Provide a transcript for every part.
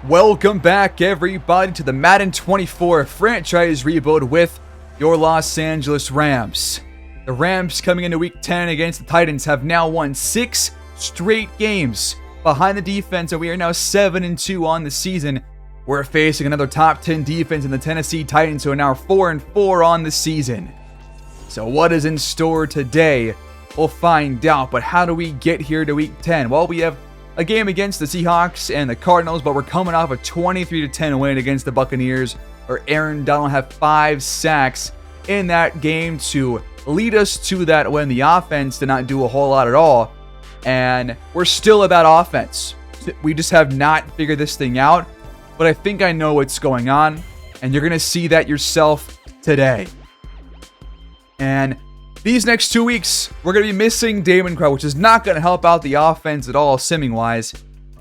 Welcome back, everybody, to the Madden 24 franchise rebuild with your Los Angeles Rams. The Rams, coming into Week 10 against the Titans, have now won 6 straight games behind the defense, and we are now 7-2 on the season. We're facing another top 10 defense in the Tennessee Titans, who are now 4-4 on the season. So what is in store today? We'll find out, but how do we get here to Week 10? Well, we have a game against the Seahawks and the Cardinals, but we're coming off a 23-10 win against the Buccaneers, where Aaron Donald had 5 sacks in that game to lead us to that win. The offense did not do a whole lot at all, and we're still a bad offense. We just have not figured this thing out, but I think I know what's going on, and you're going to see that yourself today. And these next 2 weeks, we're going to be missing Damian Leak, which is not going to help out the offense at all, simming-wise,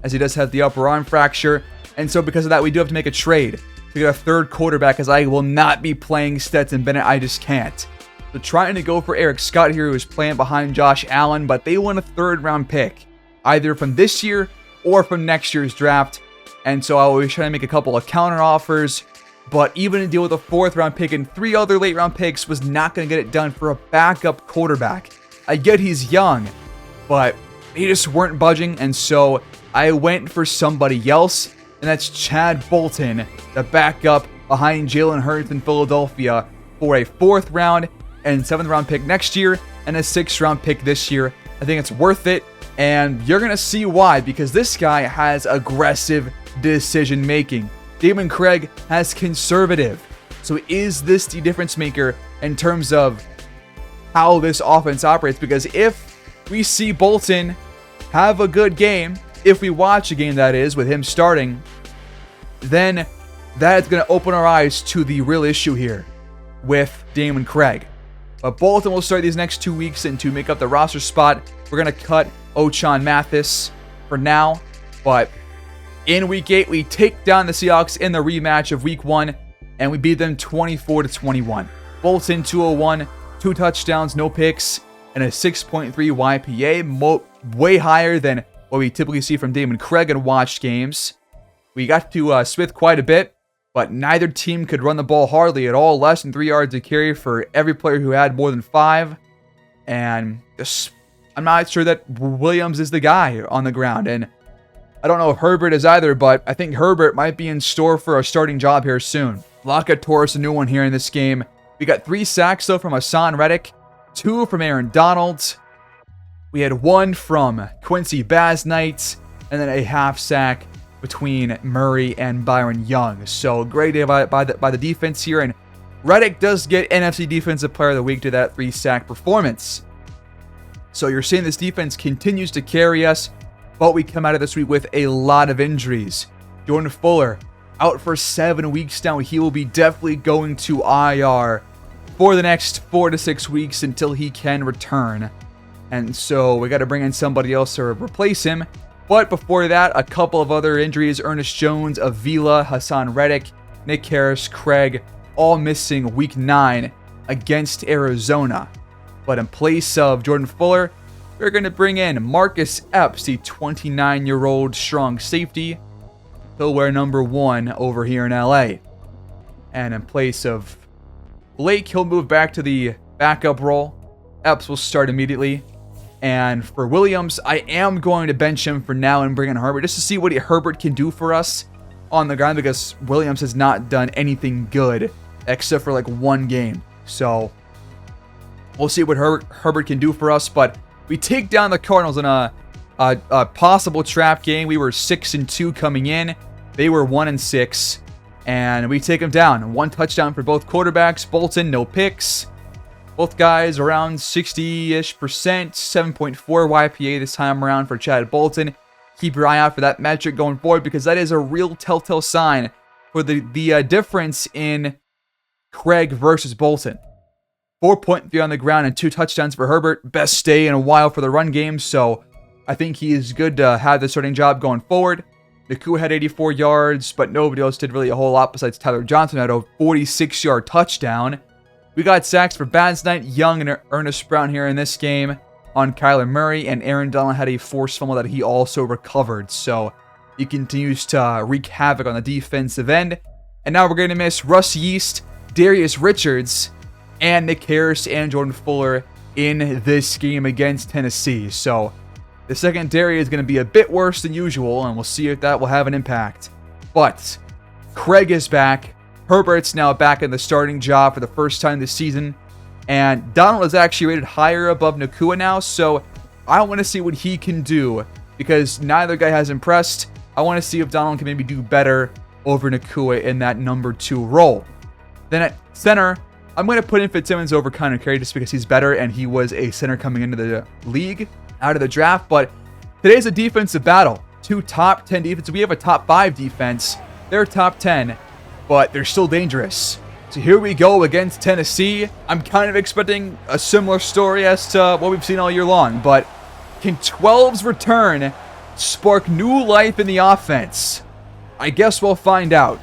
as he does have the upper arm fracture. And so because of that, we do have to make a trade to get a third quarterback, as I will not be playing Stetson Bennett. I just can't. So trying to go for Eric Scott here, who is playing behind Josh Allen, but they want a third-round pick, either from this year or from next year's draft. And so I was trying to make a couple of counter offers, but even to deal with a 4th-round pick and 3 other late-round picks was not going to get it done for a backup quarterback. I get he's young, but they just weren't budging, and so I went for somebody else, and that's Chad Bolton, the backup behind Jalen Hurts in Philadelphia, for a 4th-round and 7th-round pick next year, and a 6th-round pick this year. I think it's worth it, and you're going to see why, because this guy has aggressive decision-making. Damian Leak has conservative. So is this the difference maker in terms of how this offense operates? Because if we see Bolton have a good game, if we watch a game that is, with him starting, then that is going to open our eyes to the real issue here with Damian Leak. But Bolton will start these next 2 weeks, and to make up the roster spot, we're going to cut O'Shawn Mathis for now. But in Week 8, we take down the Seahawks in the rematch of Week 1, and we beat them 24-21. Bolton, 201, 2 touchdowns, no picks, and a 6.3 YPA, way higher than what we typically see from Damian Leak in watched games. We got to Smith quite a bit, but neither team could run the ball hardly at all, less than 3 yards a carry for every player who had more than 5. And I'm not sure that Williams is the guy on the ground, and I don't know if Herbert is either, but I think Herbert might be in store for a starting job here soon. Lockett tore us a new one here in this game. We got 3 sacks, though, from Hassan Reddick, 2 from Aaron Donald. We had 1 from Quincy Basnight, and then a half sack between Murray and Byron Young. So great day by the defense here, and Reddick does get NFC Defensive Player of the Week to that 3-sack performance. So you're seeing this defense continues to carry us, but we come out of this week with a lot of injuries. Jordan Fuller out for 7 weeks now. He will be definitely going to IR for the next 4 to 6 weeks until he can return. And so we got to bring in somebody else to replace him. But before that, a couple of other injuries. Ernest Jones, Avila, Hassan Reddick, Nick Harris, Craig, all missing Week 9 against Arizona. But in place of Jordan Fuller, we're going to bring in Marcus Epps, the 29-year-old strong safety. He'll wear number 1 over here in LA. And in place of Blake, he'll move back to the backup role. Epps will start immediately. And for Williams, I am going to bench him for now and bring in Herbert, just to see what Herbert can do for us on the ground, because Williams has not done anything good except for like 1 game. So we'll see what Herbert can do for us. But we take down the Cardinals in a possible trap game. We were 6-2 coming in. They were 1-6. And we take them down. 1 touchdown for both quarterbacks. Bolton, no picks. Both guys around 60-ish%. 7.4 YPA this time around for Chad Bolton. Keep your eye out for that metric going forward, because that is a real telltale sign for the difference in Craig versus Bolton. 4.3 on the ground and 2 touchdowns for Herbert. Best day in a while for the run game, so I think he is good to have the starting job going forward. Naku had 84 yards, but nobody else did really a whole lot besides Tyler Johnson, who had a 46-yard touchdown. We got sacks for Basnight, Young, and Ernest Brown here in this game on Kyler Murray, and Aaron Donald had a forced fumble that he also recovered. So He continues to wreak havoc on the defensive end. And now we're going to miss Russ Yeast, Darius Richards, and Nick Harris and Jordan Fuller in this game against Tennessee. So the secondary is going to be a bit worse than usual, and we'll see if that will have an impact. But Craig is back. Herbert's now back in the starting job for the first time this season. And Donald is actually rated higher above Nakua now, so I want to see what he can do, because neither guy has impressed. I want to see if Donald can maybe do better over Nakua in that number 2 role. Then at center, I'm going to put in Fitzsimmons over Connor Carey just because he's better, and he was a center coming into the league out of the draft. But today's a defensive battle. 2 top 10 defenses. We have a top 5 defense. They're top 10, but they're still dangerous. So here we go against Tennessee. I'm kind of expecting a similar story as to what we've seen all year long, but can 12's return spark new life in the offense? I guess we'll find out,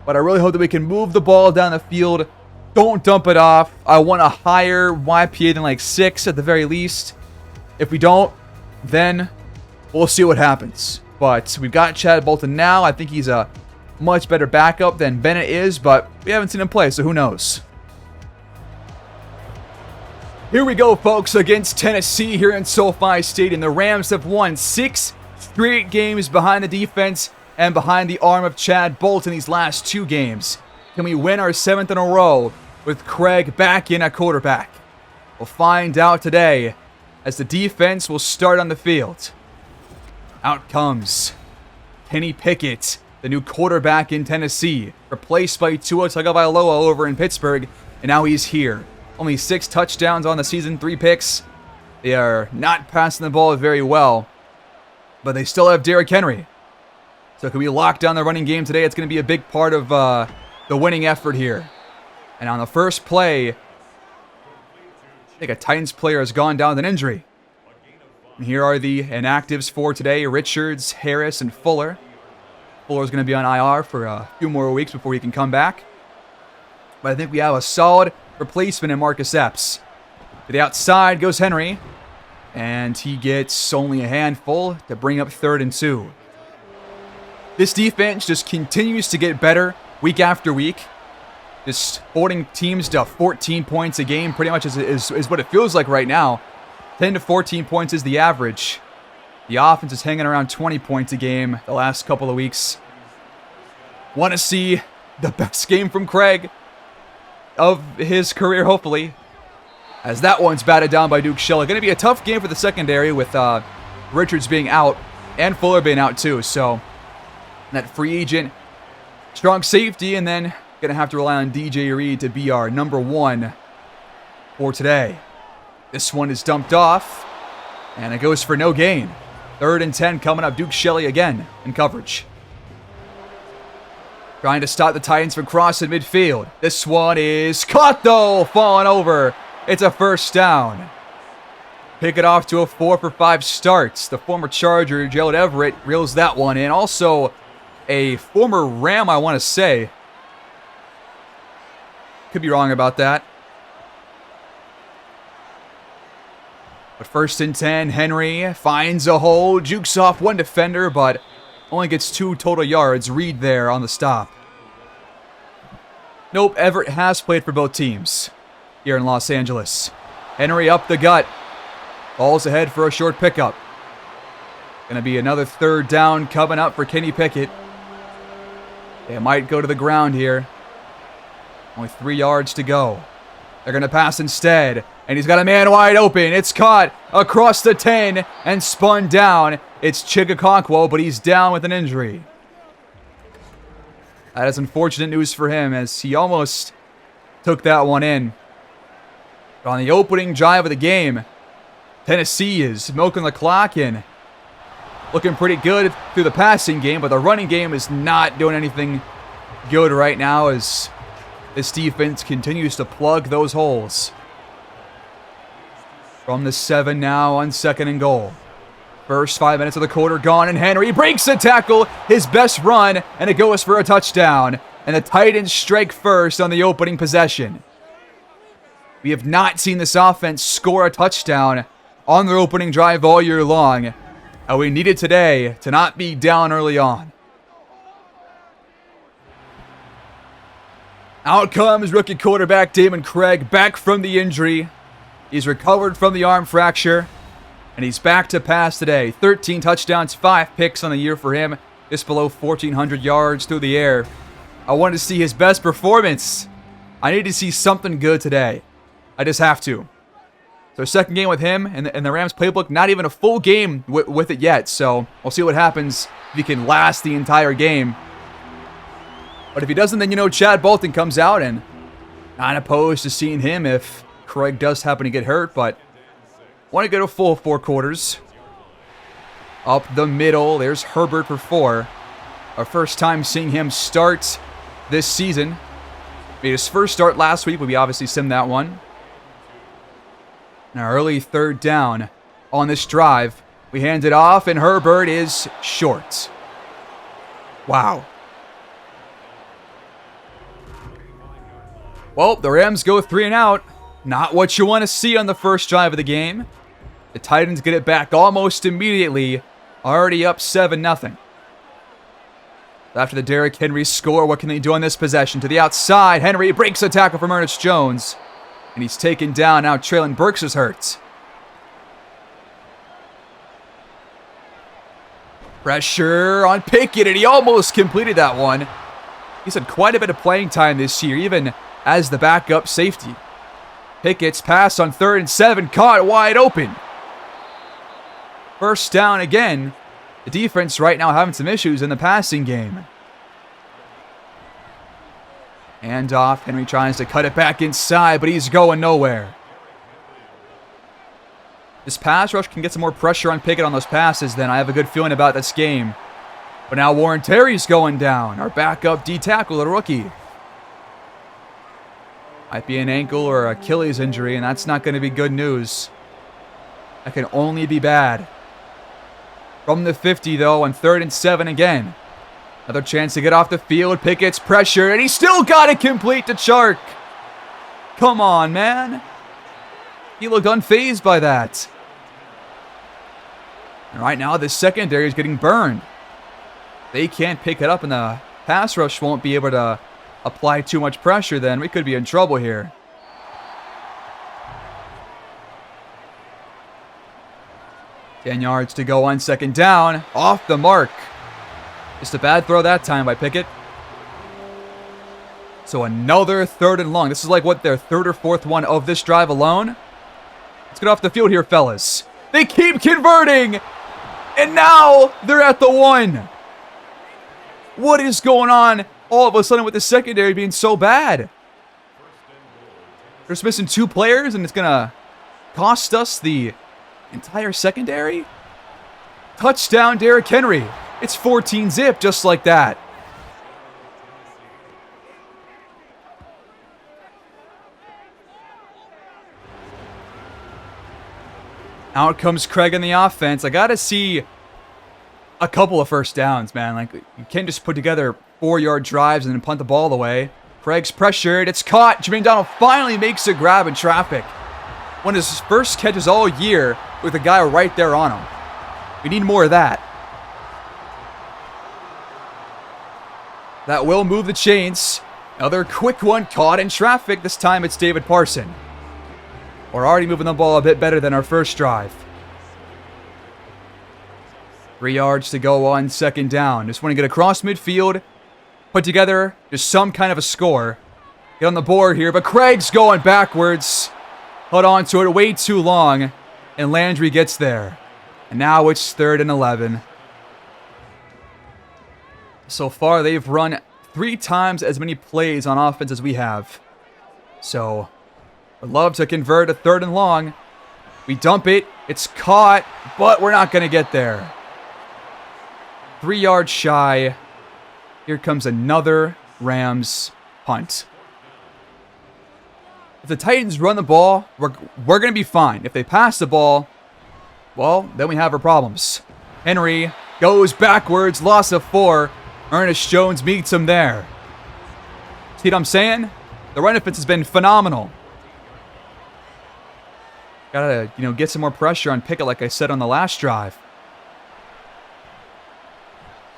but I really hope that we can move the ball down the field. Don't dump it off. I want a higher YPA than like 6 at the very least. If we don't, then we'll see what happens. But we've got Chad Bolton now. I think he's a much better backup than Bennett is, but we haven't seen him play, so who knows? Here we go, folks, against Tennessee here in SoFi Stadium. The Rams have won 6 straight games behind the defense and behind the arm of Chad Bolton these last 2 games. Can we win our 7th in a row with Craig back in at quarterback? We'll find out today as the defense will start on the field. Out comes Kenny Pickett, the new quarterback in Tennessee, replaced by Tua Tagovailoa over in Pittsburgh, and now he's here. Only 6 touchdowns on the season, 3 picks. They are not passing the ball very well, but they still have Derrick Henry. So can we lock down the running game today? It's going to be a big part of the winning effort here. And on the first play, I think a Titans player has gone down with an injury. And here are the inactives for today: Richards, Harris, and Fuller. Fuller's going to be on IR for a few more weeks before he can come back. But I think we have a solid replacement in Marcus Epps. To the outside goes Henry, and he gets only a handful to bring up 3rd and 2. This defense just continues to get better week after week. Just holding teams to 14 points a game pretty much is what it feels like right now. 10 to 14 points is the average. The offense is hanging around 20 points a game the last couple of weeks. Want to see the best game from Craig of his career, hopefully, as that one's batted down by Duke Shelley. Going to be a tough game for the secondary with Richards being out and Fuller being out too. So that free agent, strong safety, and then going to have to rely on DJ Reed to be our number 1 for today. This one is dumped off, and it goes for no gain. 3rd and 10 coming up. Duke Shelley again in coverage. Trying to stop the Titans from crossing midfield. This one is caught, though, falling over. It's a first down. Pick it off to a 4 for 5 starts. The former Charger, Gerald Everett, reels that one in. Also, a former Ram, I want to say. Could be wrong about that. But 1st and 10, Henry finds a hole, jukes off one defender, but only gets 2 total yards. Reed there on the stop. Nope, Everett has played for both teams here in Los Angeles. Henry up the gut. Ball's ahead for a short pickup. Going to be another 3rd down coming up for Kenny Pickett. It might go to the ground here. Only 3 yards to go. They're going to pass instead. And he's got a man wide open. It's caught across the 10 and spun down. It's Chigakonkwo, but he's down with an injury. That is unfortunate news for him, as he almost took that one in. But on the opening drive of the game, Tennessee is milking the clock and looking pretty good through the passing game, but the running game is not doing anything good right now as this defense continues to plug those holes. From the 7 now on 2nd and goal. First 5 minutes of the quarter gone, and Henry breaks a tackle, his best run, and it goes for a touchdown. And the Titans strike first on the opening possession. We have not seen this offense score a touchdown on their opening drive all year long. And we needed today to not be down early on. Out comes rookie quarterback Damon Craig back from the injury. He's recovered from the arm fracture. And he's back to pass today. 13 touchdowns, 5 picks on the year for him. Just below 1,400 yards through the air. I wanted to see his best performance. I need to see something good today. I just have to. So second game with him and the Rams playbook. Not even a full game with it yet. So we'll see what happens if he can last the entire game. But if he doesn't, then Chad Bolton comes out, and not opposed to seeing him if Craig does happen to get hurt, but want to get a full 4 quarters. Up the middle, there's Herbert for 4. Our first time seeing him start this season. Made his first start last week, but we obviously simmed that one. Now early third down on this drive. We hand it off, and Herbert is short. Wow. Well, the Rams go 3 and out. Not what you want to see on the first drive of the game. The Titans get it back almost immediately. Already up 7-0. After the Derrick Henry score, what can they do on this possession? To the outside, Henry breaks a tackle from Ernest Jones. And he's taken down. Now Traylon Burks is hurt. Pressure on Pickett, and he almost completed that one. He's had quite a bit of playing time this year, even as the backup safety. Pickett's pass on 3rd and 7, caught wide open. First down again. The defense right now having some issues in the passing game. Hand off. Henry tries to cut it back inside, but he's going nowhere. This pass rush can get some more pressure on Pickett on those passes, then I have a good feeling about this game. But now Warren Terry's going down. Our backup D-tackle, the rookie. Might be an ankle or Achilles injury, and that's not going to be good news. That can only be bad. From the 50, though, on 3rd and 7 again. Another chance to get off the field. Pickett's pressure, and he still got it complete to Chark. Come on, man. He looked unfazed by that. And right now, the secondary is getting burned. They can't pick it up, and the pass rush won't be able to apply too much pressure, then we could be in trouble here. Ten yards to go on 2nd down. Off the mark. Just a bad throw that time by Pickett. So another 3rd and long. This is like what, their 3rd or 4th one of this drive alone. Let's get off the field here, fellas. They keep converting. And now they're at the 1. What is going on all of a sudden with the secondary being so bad? They're just missing 2 players, and it's going to cost us the entire secondary? Touchdown, Derrick Henry. It's 14-zip just like that. Out comes Craig in the offense. I got to see a couple of first downs, man. Like, you can't just put together 4-yard drives and then punt the ball away. Craig's pressured. It's caught. Jermaine Donald finally makes a grab in traffic. One of his first catches all year with a guy right there on him. We need more of that. That will move the chains. Another quick one caught in traffic. This time it's David Parson. We're already moving the ball a bit better than our first drive. 3 yards to go on 2nd down. Just want to get across midfield. Put together just some kind of a score. Get on the board here, but Craig's going backwards. Hold on to it way too long. And Landry gets there. And now it's 3rd and 11. So far, they've run 3 times as many plays on offense as we have. So, I'd love to convert a 3rd and long. We dump it. It's caught, but we're not going to get there. 3 yards shy. Here comes another Rams punt. If the Titans run the ball, we're going to be fine. If they pass the ball, well, then we have our problems. Henry goes backwards, loss of 4. Ernest Jones meets him there. See what I'm saying? The run defense has been phenomenal. Gotta, get some more pressure on Pickett like I said on the last drive.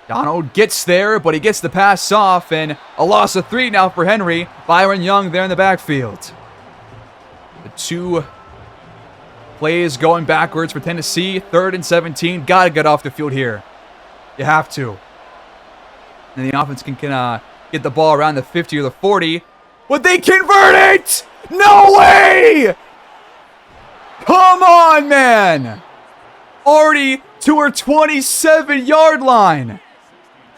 Donald gets there, but he gets the pass off, and a loss of 3 now for Henry. Byron Young there in the backfield. The 2 plays going backwards for Tennessee. 3rd and 17. Gotta get off the field here. You have to. And the offense can get the ball around the 50 or the 40. But they convert it! No way! Come on, man! Already to our 27-yard line.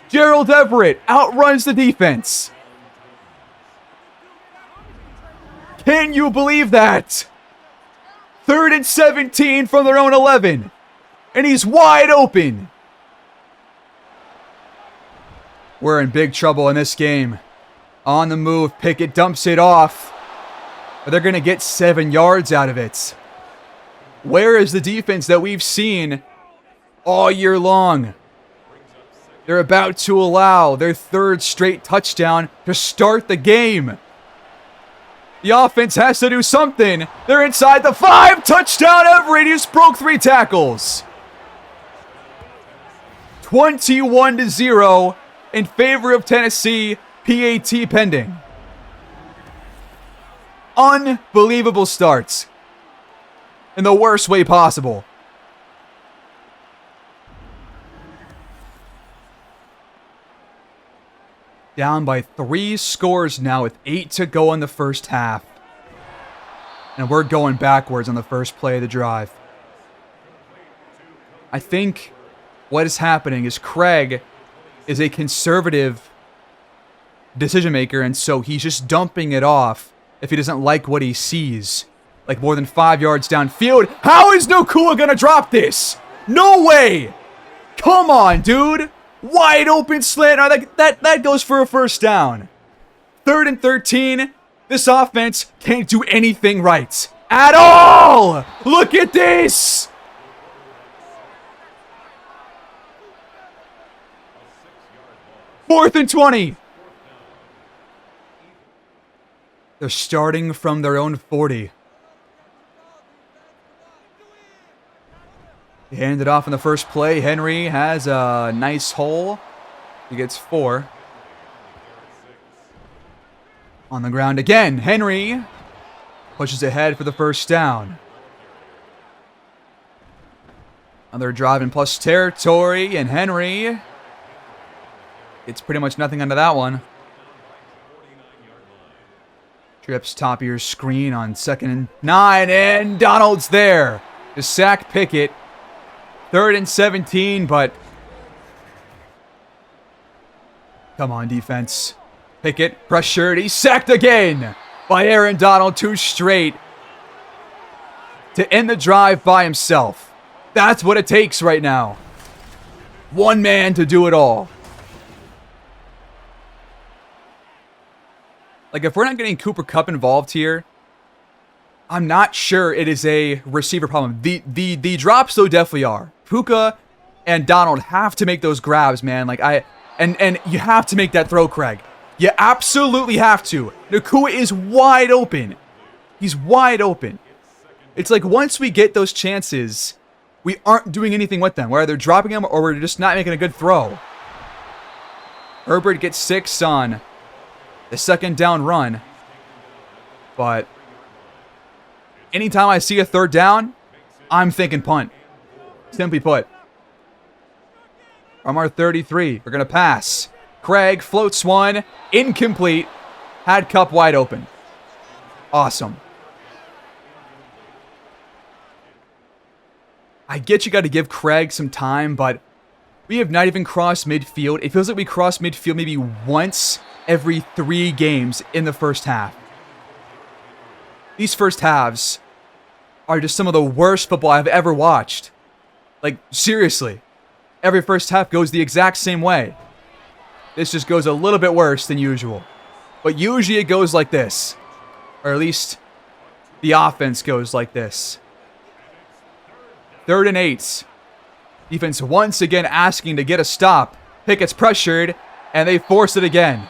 Gerald Everett outruns the defense. Can you believe that? 3rd and 17 from their own 11. And he's wide open. We're in big trouble in this game. On the move, Pickett dumps it off. But they're going to get 7 yards out of it. Where is the defense that we've seen all year long? They're about to allow their 3rd straight touchdown to start the game. The offense has to do something. They're inside the 5. Touchdown, Everett. He just broke 3 tackles. 21-0 in favor of Tennessee. PAT pending. Unbelievable starts. In the worst way possible. Down by 3 scores now with 8 to go in the first half. And we're going backwards on the first play of the drive. I think what is happening is Craig is a conservative decision maker, and so he's just dumping it off if he doesn't like what he sees. Like more than 5 yards downfield. How is Nakua gonna drop this? No way! Come on, dude! Wide open slant. That goes for a first down. 3rd and 13. This offense can't do anything right at all. Look at this. Fourth and 20. They're starting from their own 40. He handed it off in the first play. Henry has a nice hole. He gets 4. On the ground again. Henry pushes ahead for the first down. Another drive in plus territory, and Henry gets pretty much nothing under that one. Trips top of your screen on 2nd and 9, and Donald's there to sack Pickett. 3rd and 17, but come on, defense. Pickett pressured. He's sacked again by Aaron Donald. 2 straight to end the drive by himself. That's what it takes right now. One man to do it all. Like, if we're not getting Cooper Kupp involved here, I'm not sure it is a receiver problem. The drops, though, definitely are. Puka and Donald have to make those grabs, man. And you have to make that throw, Craig. You absolutely have to. Nakua is wide open. He's wide open. It's like once we get those chances, we aren't doing anything with them. We're either dropping them or we're just not making a good throw. Herbert gets 6 on the 2nd down run. But anytime I see a 3rd down, I'm thinking punt. Simply put. From our 33, we're going to pass. Craig floats one. Incomplete. Had Kupp wide open. Awesome. I get you got to give Craig some time, but we have not even crossed midfield. It feels like we cross midfield maybe once every 3 games in the first half. These first halves are just some of the worst football I've ever watched. Like, seriously. Every first half goes the exact same way. This just goes a little bit worse than usual. But usually it goes like this. Or at least the offense goes like this. 3rd and 8. Defense once again asking to get a stop. Pickett's pressured, and they force it again.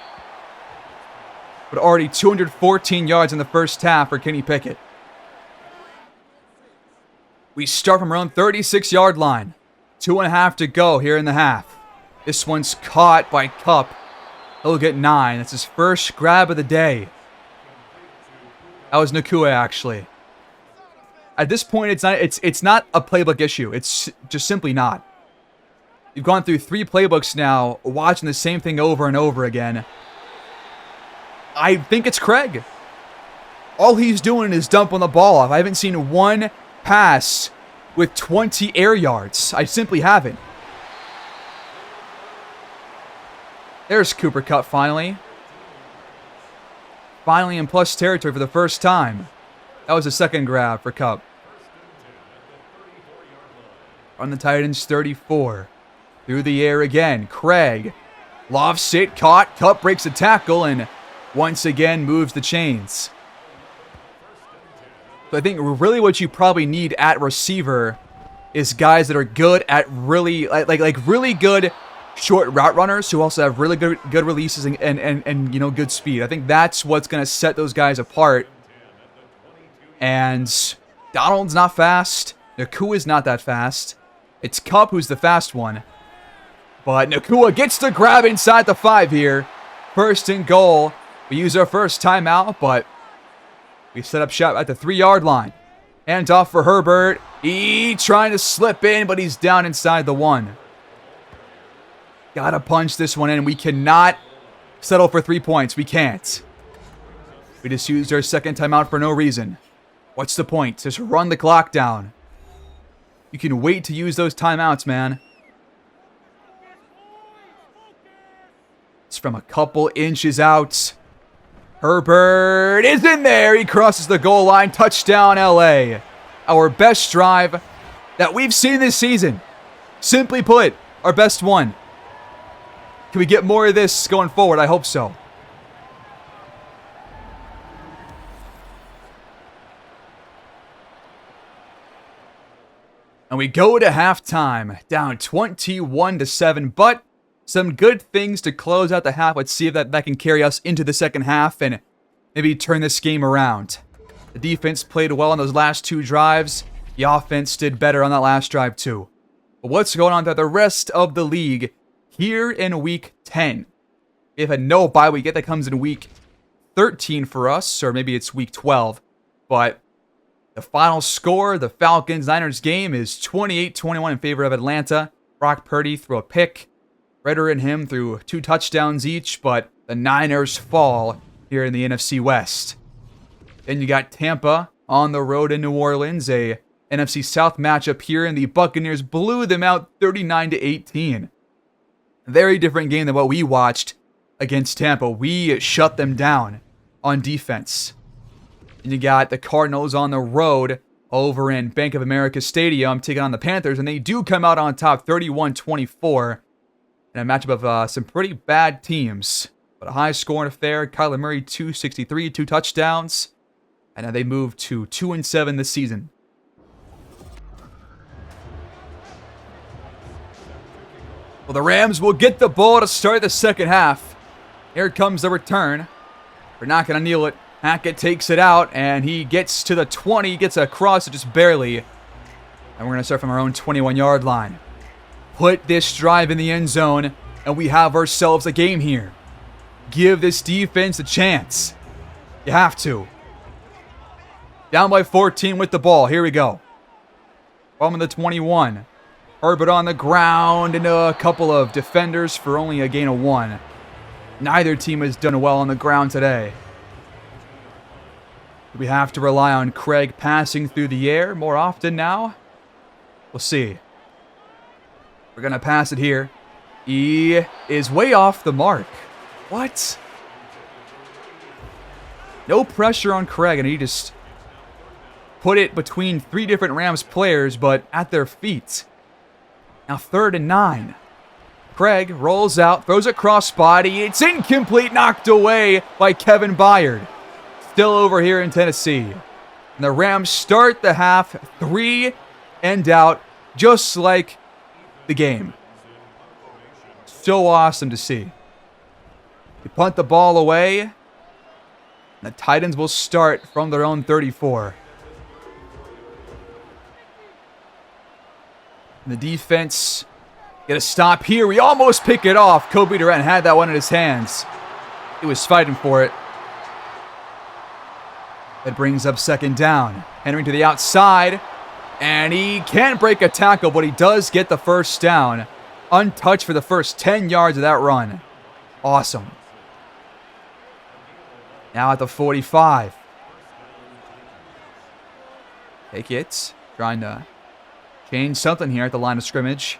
But already 214 yards in the first half for Kenny Pickett. We start from around 36-yard line. 2.5 to go here in the half. This one's caught by Kupp. He'll get 9. That's his first grab of the day. That was Nakua, actually. At this point, it's not a playbook issue. It's just simply not. You've gone through 3 playbooks now, watching the same thing over and over again. I think it's Craig. All he's doing is dumping the ball off. I haven't seen one pass with 20 air yards. I simply haven't. There's Cooper Kupp finally. Finally in plus territory for the first time. That was a second grab for Kupp. On the Titans, 34. Through the air again. Craig. Lofts it, caught. Kupp breaks a tackle and once again moves the chains. So I think really what you probably need at receiver is guys that are good at really really good short route runners who also have really good releases and you know, good speed. I think that's what's going to set those guys apart. And Donald's not fast. Nakua's not that fast. It's Kupp who's the fast one. But Nakua gets the grab inside the 5 here. First and goal. We use our first timeout, but we set up shop at the 3-yard line. Hand off for Herbert. He trying to slip in, but he's down inside the 1. Gotta punch this one in. We cannot settle for 3 points. We can't. We just used our second timeout for no reason. What's the point? Just run the clock down. You can wait to use those timeouts, man. It's from a couple inches out. Herbert is in there. He crosses the goal line. Touchdown, LA. Our best drive that we've seen this season. Simply put, our best one. Can we get more of this going forward? I hope so. And we go to halftime, down 21-7, but some good things to close out the half. Let's see if that can carry us into the second half and maybe turn this game around. The defense played well on those last 2 drives. The offense did better on that last drive too. But what's going on throughout the rest of the league here in Week 10? We have a no bye week. That comes in Week 13 for us, or maybe it's Week 12. But the final score, the Falcons-Niners game, is 28-21 in favor of Atlanta. Brock Purdy threw a pick. Ritter and him threw 2 touchdowns each, but the Niners fall here in the NFC West. Then you got Tampa on the road in New Orleans, a NFC South matchup here, and the Buccaneers blew them out 39-18. Very different game than what we watched against Tampa. We shut them down on defense. And you got the Cardinals on the road over in Bank of America Stadium taking on the Panthers, and they do come out on top 31-24. In a matchup of some pretty bad teams. But a high-scoring affair. Kyler Murray, 263, 2 touchdowns. And now they move to 2-7 this season. Well, the Rams will get the ball to start the second half. Here comes the return. We're not going to kneel it. Hackett takes it out, and he gets to the 20. Gets across it just barely. And we're going to start from our own 21-yard line. Put this drive in the end zone, and we have ourselves a game here. Give this defense a chance. You have to. Down by 14 with the ball. Here we go. Ball in the 21. Herbert on the ground into a couple of defenders for only a gain of 1. Neither team has done well on the ground today. Do we have to rely on Craig passing through the air more often now? We'll see. We're going to pass it here. He is way off the mark. What? No pressure on Craig, and he just put it between 3 different Rams players, but at their feet. Now 3rd and 9. Craig rolls out, throws a crossbody. It's incomplete, knocked away by Kevin Byard. Still over here in Tennessee. And the Rams start the half 3 and out, just like the game. So awesome to see. You punt the ball away. And the Titans will start from their own 34. And the defense Get a stop here. We almost pick it off. Kobe Durant had that one in his hands. He was fighting for it. That brings up second down. Henry to the outside. And he can't break a tackle, but he does get the first down. Untouched for the first 10 yards of that run. Awesome. Now at the 45. Take it. Trying to change something here at the line of scrimmage.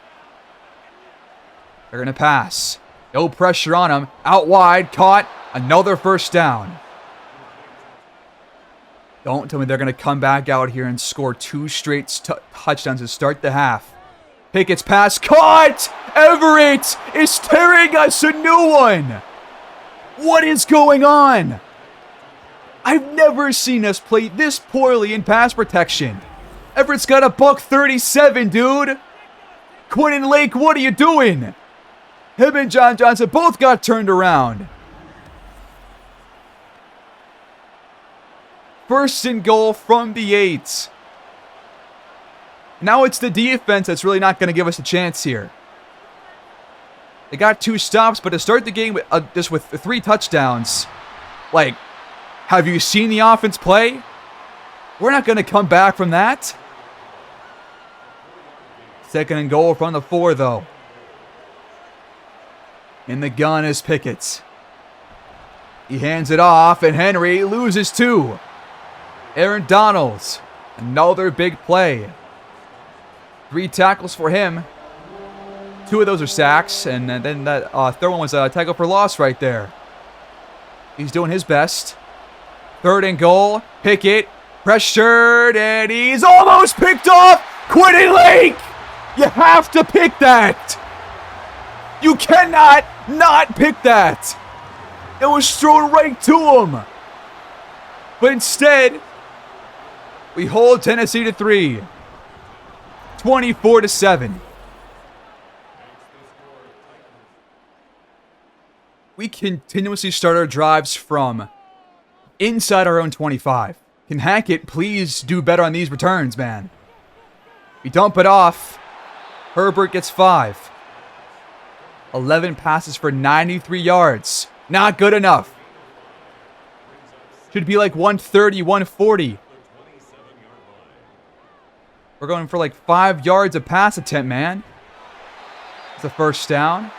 They're going to pass. No pressure on him. Out wide. Caught. Another first down. Don't tell me they're going to come back out here and score 2 straight touchdowns to start the half. Pickett's pass. Caught! Everett is tearing us a new one. What is going on? I've never seen us play this poorly in pass protection. Everett's got a $137, dude. Quentin Lake, what are you doing? Him and John Johnson both got turned around. First and goal from the 8. Now it's the defense that's really not going to give us a chance here. They got 2 stops, but to start the game just with 3 touchdowns, like, have you seen the offense play? We're not going to come back from that. Second and goal from the 4, though. In the gun is Pickett. He hands it off, and Henry loses 2. Aaron Donald, another big play. 3 tackles for him. 2 of those are sacks, and then that third one was a tackle for loss right there. He's doing his best. Third and goal. Pickett pressured, and he's almost picked off. Quentin Lake! You have to pick that. You cannot not pick that. It was thrown right to him. But instead, we hold Tennessee to 3. 24-7. We continuously start our drives from inside our own 25. Can Hackett please do better on these returns, man? We dump it off. Herbert gets 5. 11 passes for 93 yards. Not good enough. Should be like 130, 140. We're going for like 5 yards a pass attempt, man. It's a first down.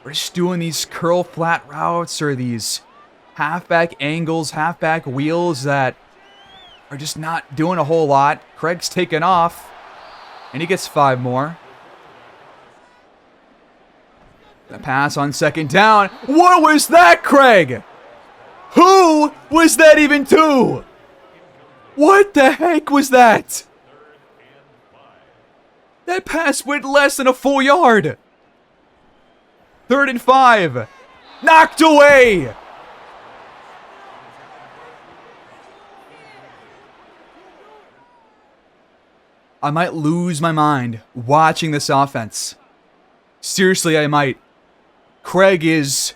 We're just doing these curl flat routes or these halfback angles, halfback wheels that are just not doing a whole lot. Craig's taken off, and he gets 5 more. The pass on second down. What was that, Craig? Who was that even to? What the heck was that? That pass went less than a full yard. 3rd and 5. Knocked away. I might lose my mind watching this offense. Seriously, I might. Craig is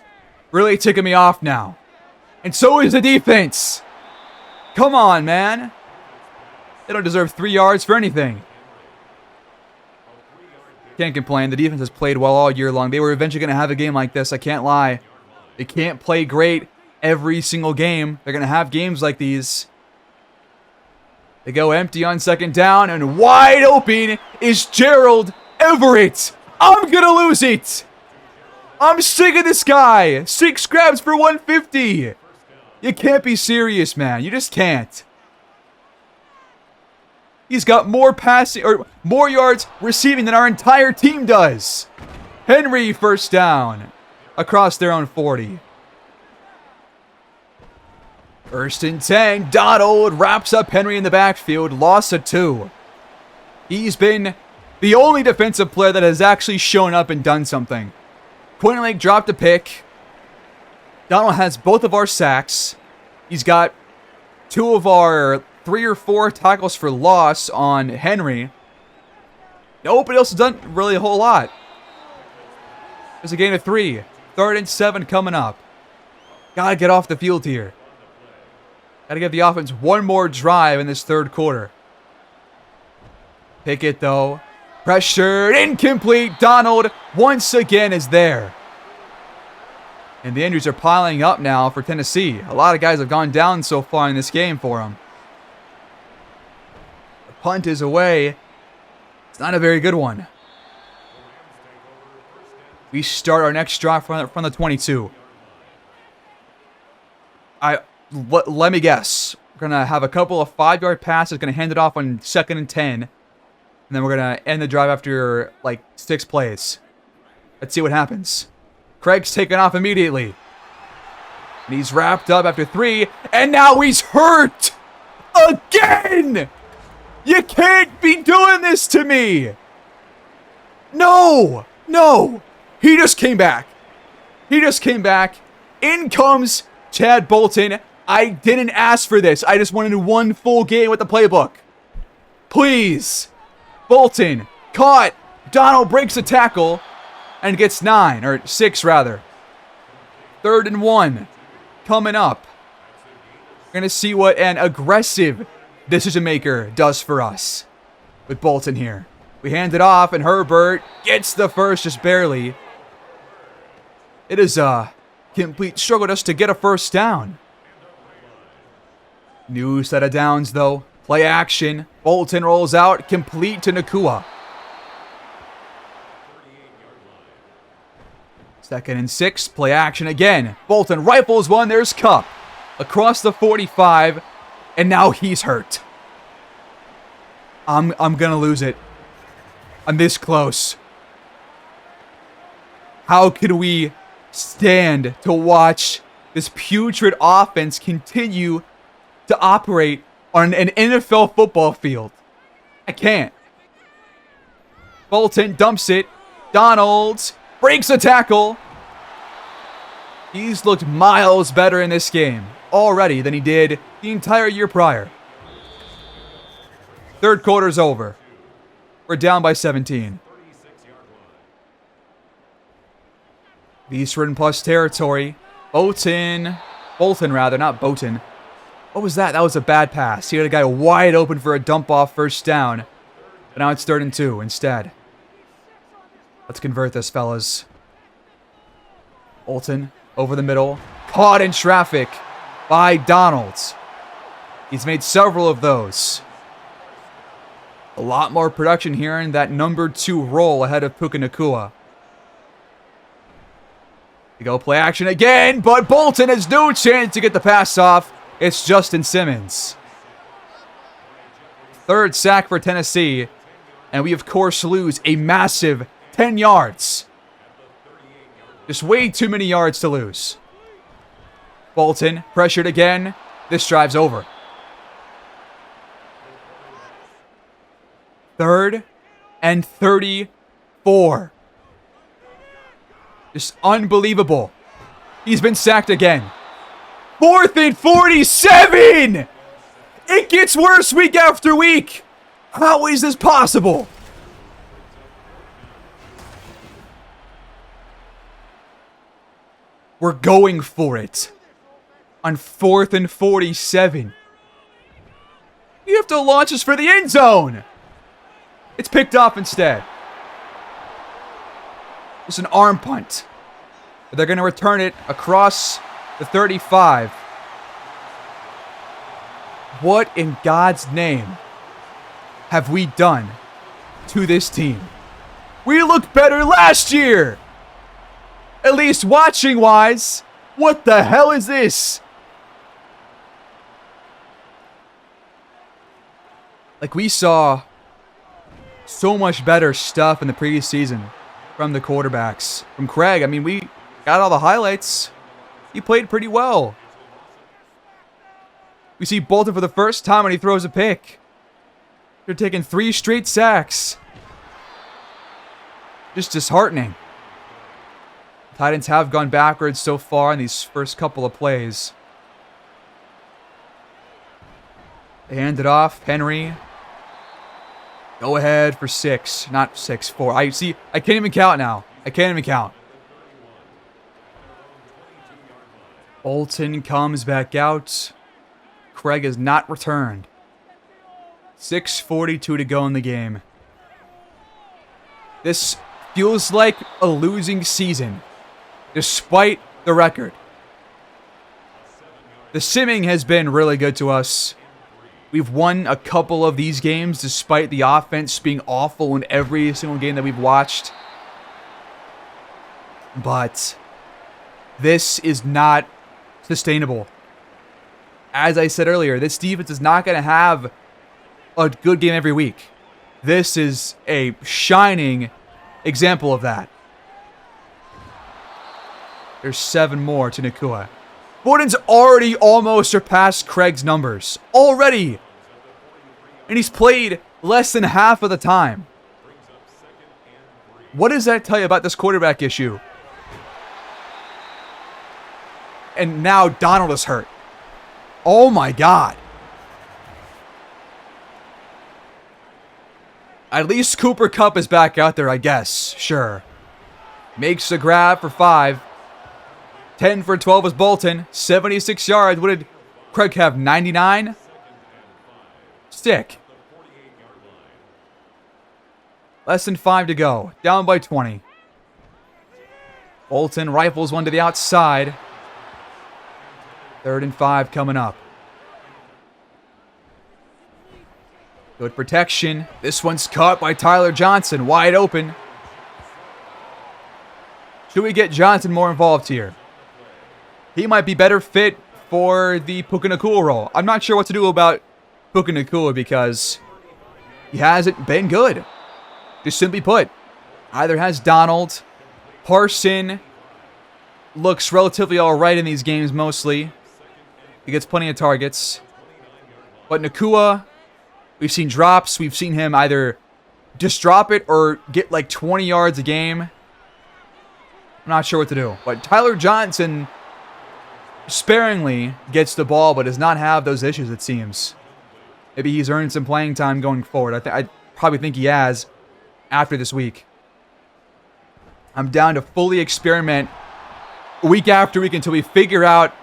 really ticking me off now. And so is the defense. Come on, man. They don't deserve 3 yards for anything. Can't complain. The defense has played well all year long. They were eventually going to have a game like this. I can't lie. They can't play great every single game. They're going to have games like these. They go empty on second down, and wide open is Gerald Everett. I'm going to lose it. I'm sick of this guy. 6 grabs for 150. You can't be serious, man. You just can't. He's got more passing or more yards receiving than our entire team does. Henry first down across their own 40. 1st and 10. Donald wraps up Henry in the backfield. Loss of 2. He's been the only defensive player that has actually shown up and done something. Quentin Lake dropped a pick. Donald has both of our sacks. He's got 2 of our 3 or 4 tackles for loss on Henry. Nobody else has done really a whole lot. There's a gain of 3. 3rd and 7 coming up. Gotta get off the field here. Gotta give the offense one more drive in this 3rd quarter. Pickett, though, Pressured, incomplete. Donald once again is there. And the injuries are piling up now for Tennessee. A lot of guys have gone down so far in this game for them. The punt is away. It's not a very good one. We start our next drive from the 22. Let me guess. We're going to have a couple of 5-yard passes. Going to hand it off on 2nd and 10. And then we're going to end the drive after, like, 6 plays. Let's see what happens. Craig's taken off immediately. And he's wrapped up after 3. And now he's hurt! Again! You can't be doing this to me! No! No! He just came back. He just came back. In comes Chad Bolton. I didn't ask for this. I just wanted one full game with the playbook. Please. Bolton. Caught. Donald breaks a tackle. And gets 9. Or 6, rather. 3rd and 1. Coming up. We're going to see what an aggressive decision maker does for us. With Bolton here. We hand it off. And Herbert gets the first just barely. It is a complete struggle just to get a first down. New set of downs, though. Play action. Bolton rolls out. Complete to Nakua. 2nd and 6. Play action again. Bolton rifles one. There's Cup. Across the 45. And now he's hurt. I'm gonna lose it. I'm this close. How could we stand to watch this putrid offense continue to operate on an NFL football field? I can't. Bolton dumps it. Donald breaks a tackle. He's looked miles better in this game already than he did the entire year prior. 3rd quarter's over. We're down by 17. Beast Ridden Plus territory. Bolton, rather, not Bolton. What was that? That was a bad pass. He had a guy wide open for a dump off first down. But now it's 3rd and 2 instead. Let's convert this, fellas. Bolton over the middle. Caught in traffic by Donald. He's made several of those. A lot more production here in that number 2 role ahead of Puka Nakua. We go play action again, but Bolton has no chance to get the pass off. It's Justin Simmons. 3rd sack for Tennessee. And we, of course, lose a massive 10 yards. Just way too many yards to lose. Bolton pressured again. This drive's over. 3rd and 34. Just unbelievable. He's been sacked again. 4th and 47! It gets worse week after week. How is this possible? We're going for it. On 4th and 47. You have to launch us for the end zone. It's picked off instead. It's an arm punt. But they're going to return it across the 35. What in God's name have we done to this team? We looked better last year. At least watching wise. What the hell is this? Like, we saw so much better stuff in the previous season from the quarterbacks. From Craig, I mean, we got all the highlights. He played pretty well. We see Bolton for the first time and he throws a pick. They're taking 3 straight sacks. Just disheartening. Titans have gone backwards so far in these first couple of plays. They hand it off. Henry. Go ahead for 6. Not 6, 4. I can't even count now. I can't even count. Bolton comes back out. Craig is not returned. 6:42 to go in the game. This feels like a losing season, despite the record. The simming has been really good to us. We've won a couple of these games despite the offense being awful in every single game that we've watched. But this is not sustainable. As I said earlier, this defense is not going to have a good game every week. This is a shining example of that. There's 7 more to Nacua. Borden's already almost surpassed Craig's numbers. Already! And he's played less than half of the time. What does that tell you about this quarterback issue? And now Donald is hurt. Oh my God. At least Cooper Kupp is back out there, I guess. Sure. Makes the grab for 5. 10 for 12 was Bolton. 76 yards. What did Craig have? 99? Stick. Less than 5 to go. Down by 20. Bolton rifles one to the outside. 3rd and 5 coming up. Good protection. This one's caught by Tyler Johnson. Wide open. Should we get Johnson more involved here? He might be better fit for the Puka Nacua role. I'm not sure what to do about Puka Nacua because he hasn't been good. Just simply put. Either has Donald. Parson looks relatively alright in these games mostly. He gets plenty of targets. But Nacua, we've seen drops. We've seen him either just drop it or get like 20 yards a game. I'm not sure what to do. But Tyler Johnson sparingly gets the ball but does not have those issues, it seems. Maybe he's earned some playing time going forward. I probably think he has after this week. I'm down to fully experiment week after week until we figure out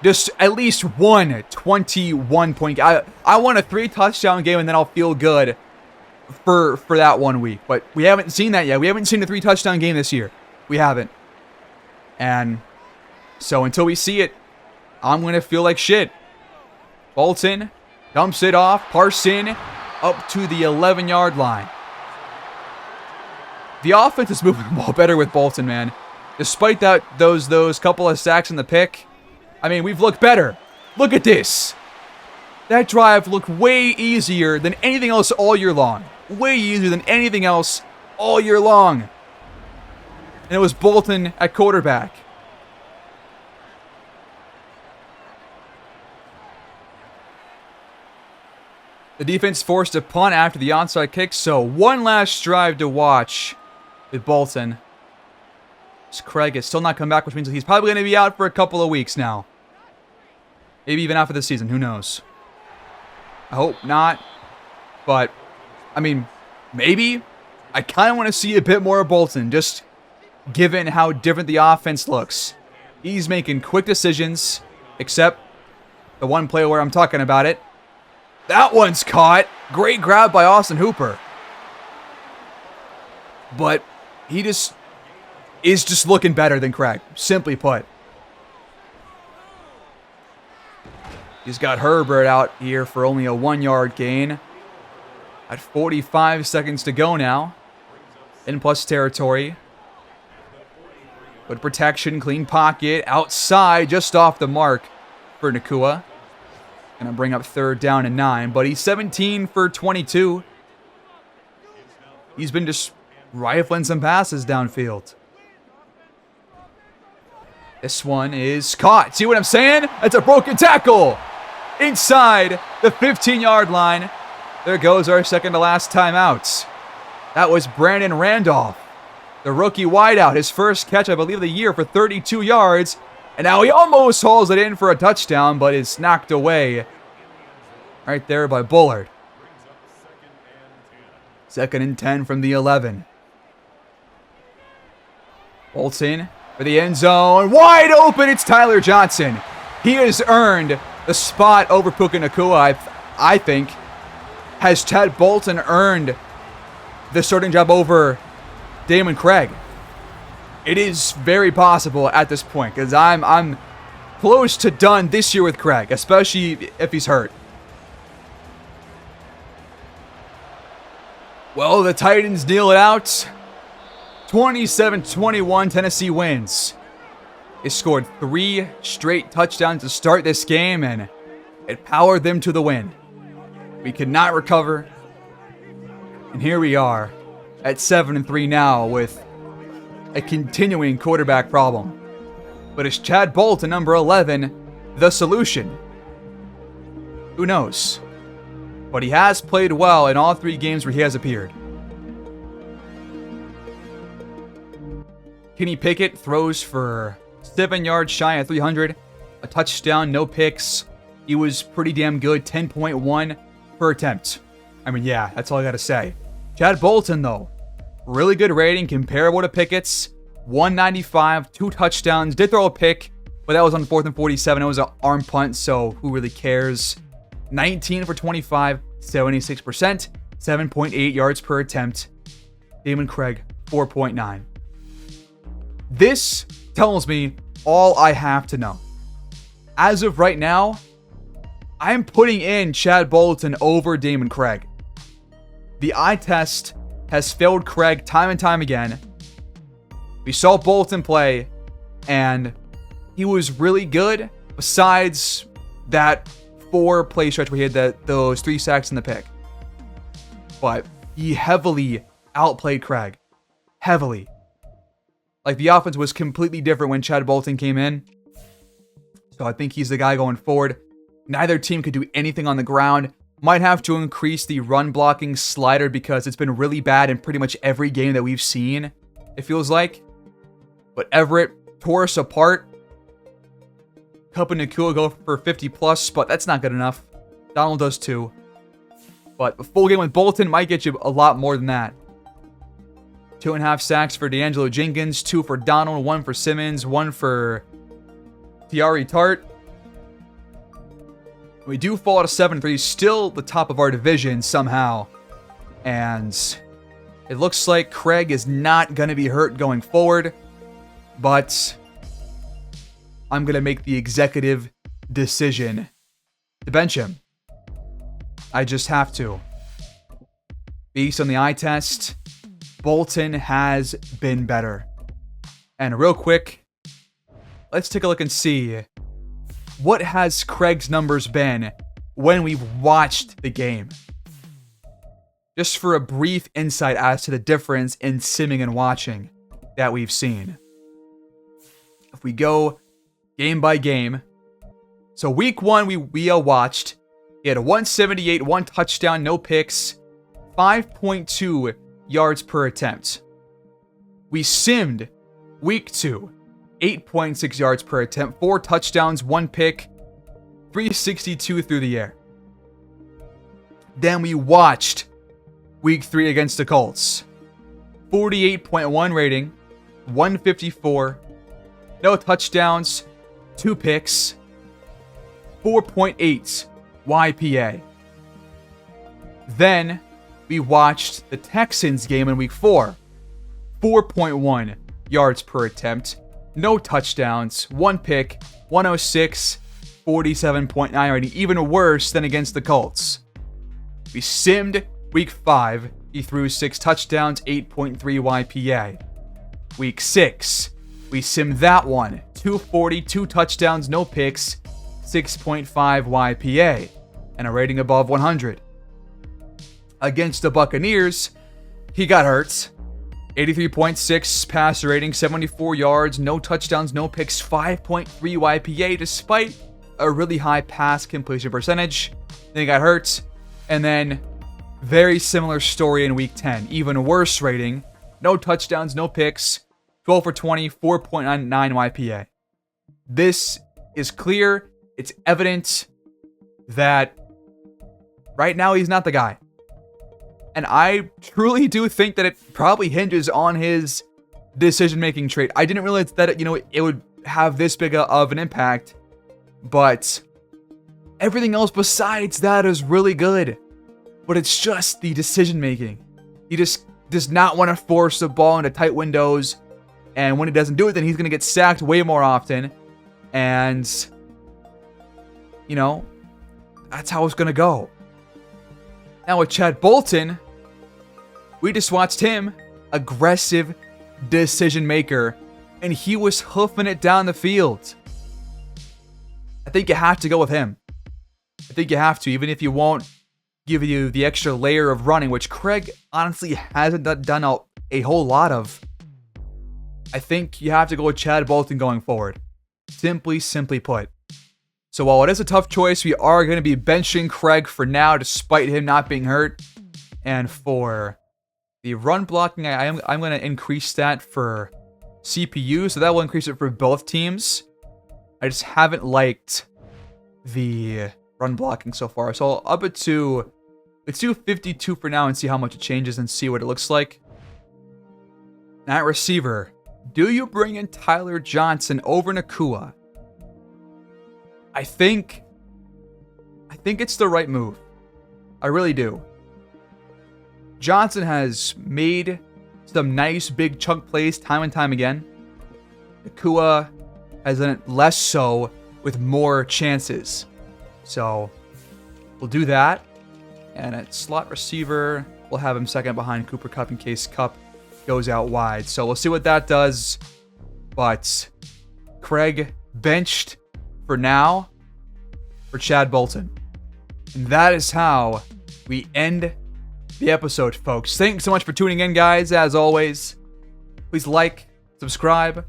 just at least one 21-point game. I want a 3-touchdown game and then I'll feel good for that 1 week. But we haven't seen that yet. We haven't seen a 3-touchdown game this year. We haven't. And so until we see it, I'm going to feel like shit. Bolton dumps it off. Parson up to the 11-yard line. The offense is moving the ball better with Bolton, man. Despite that, those couple of sacks in the pick, I mean, we've looked better. Look at this. That drive looked way easier than anything else all year long. Way easier than anything else all year long. And it was Bolton at quarterback. The defense forced a punt after the onside kick, so one last drive to watch with Bolton. Craig has still not come back, which means he's probably going to be out for a couple of weeks now. Maybe even out for the season. Who knows? I hope not. But, I mean, maybe. I kind of want to see a bit more of Bolton, just given how different the offense looks. He's making quick decisions, except the one play where I'm talking about it. That one's caught. Great grab by Austin Hooper. But he is just looking better than Craig, simply put. He's got Herbert out here for only a 1-yard gain. At 45 seconds to go now. In plus territory. Good protection, clean pocket. Outside, just off the mark for Nacua. Gonna bring up 3rd down and 9. But he's 17 for 22. He's been just rifling some passes downfield. This one is caught. See what I'm saying? That's a broken tackle. Inside the 15-yard line. There goes our second to last timeout. That was Brandon Randolph, the rookie wideout. His first catch, I believe, of the year for 32 yards. And now he almost hauls it in for a touchdown, but is knocked away right there by Bullard. 2nd and 10 from the 11. Bolton for the end zone. Wide open. It's Tyler Johnson. He has earned the spot over Puka Nacua, I think. Has Ted Bolton earned the starting job over Damon Craig. It is very possible at this point, because I'm close to done this year with Craig, especially if he's hurt. Well, the Titans kneel it out. 27-21, Tennessee wins. They scored 3 straight touchdowns to start this game, and it powered them to the win. We could not recover, and here we are at 7-3 now with a continuing quarterback problem. But is Chad Bolton, number 11, the solution? Who knows? But he has played well in all 3 games where he has appeared. Kenny Pickett throws for 7 yards shy of 300, a touchdown, no picks. He was pretty damn good, 10.1 per attempt. I mean, yeah, that's all I gotta say. Chad Bolton, though, really good rating, comparable to Pickett's. 195, 2 touchdowns, did throw a pick, but that was on 4th and 47. It was an arm punt, so who really cares? 19 for 25, 76%, 7.8 yards per attempt. Damon Craig, 4.9. This tells me all I have to know. As of right now, I'm putting in Chad Bolton over Damon Craig. The eye test has failed Craig time and time again. We saw Bolton play, and he was really good, besides that 4-play stretch where he had those 3 sacks and the pick. But he heavily outplayed Craig. Heavily. Like, the offense was completely different when Chad Bolton came in. So I think he's the guy going forward. Neither team could do anything on the ground. Might have to increase the run blocking slider because it's been really bad in pretty much every game that we've seen, it feels like. But Everett tore us apart. Cup and Nakua go for 50 plus, but that's not good enough. Donald does too. But a full game with Bolton might get you a lot more than that. 2.5 sacks for D'Angelo Jenkins, 2 for Donald, 1 for Simmons, 1 for Tiari Tart. We do fall to 7-3, still the top of our division somehow. And it looks like Craig is not going to be hurt going forward. But I'm going to make the executive decision to bench him. I just have to. Based on the eye test, Bolton has been better. And real quick, let's take a look and see what has Craig's numbers been when we've watched the game. Just for a brief insight as to the difference in simming and watching that we've seen. If we go game by game. So week 1 we watched. He had a 178, 1 touchdown, no picks, 5.2 yards per attempt. We simmed week 2. 8.6 yards per attempt, 4 touchdowns, 1 pick, 362 through the air. Then we watched week 3 against the Colts. 48.1 rating, 154, no touchdowns, 2 picks, 4.8 YPA. Then we watched the Texans game in week 4. 4.1 yards per attempt, no touchdowns, 1 pick, 106, 47.9 rating, even worse than against the Colts. We simmed week 5. He threw 6 touchdowns, 8.3 YPA. Week 6, we simmed that one. 240, 2 touchdowns, no picks, 6.5 YPA, and a rating above 100. Against the Buccaneers, he got hurt. 83.6 passer rating, 74 yards, no touchdowns, no picks, 5.3 YPA, despite a really high pass completion percentage. Then he got hurt. And then, very similar story in week 10. Even worse rating, no touchdowns, no picks, 12 for 20, 4.99 YPA. This is clear. It's evident that right now he's not the guy. And I truly do think that it probably hinges on his decision-making trait. I didn't realize that, it would have this big of an impact. But everything else besides that is really good. But it's just the decision-making. He just does not want to force the ball into tight windows. And when he doesn't do it, then he's going to get sacked way more often. And, you know, that's how it's going to go. Now with Chad Bolton, we just watched him, aggressive decision maker, and he was hoofing it down the field. I think you have to go with him. I think you have to, even if you won't give you the extra layer of running, which Craig honestly hasn't done a whole lot of. I think you have to go with Chad Bolton going forward. Simply put. So while it is a tough choice, we are going to be benching Craig for now, despite him not being hurt. And for the run blocking, I'm going to increase that for CPU, so that will increase it for both teams. I just haven't liked the run blocking so far. So I'll up it to, let's do 52 for now and see how much it changes and see what it looks like. At receiver, do you bring in Tyler Johnson over Nakua? I think it's the right move. I really do. Johnson has made some nice big chunk plays time and time again. Nakua has done it less so with more chances. So we'll do that. And at slot receiver, we'll have him second behind Cooper Kupp in case Kupp goes out wide. So we'll see what that does. But Craig benched for now for Chad Bolton. And that is how we end the episode, folks. Thanks so much for tuning in, guys. As always, please like, subscribe,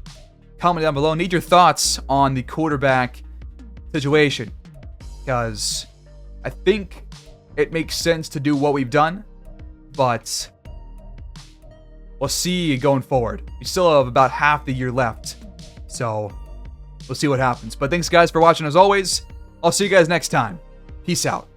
comment down below. Need your thoughts on the quarterback situation, because I think it makes sense to do what we've done, but we'll see going forward. We still have about half the year left, so we'll see what happens. But thanks, guys, for watching. As always, I'll see you guys next time. Peace out.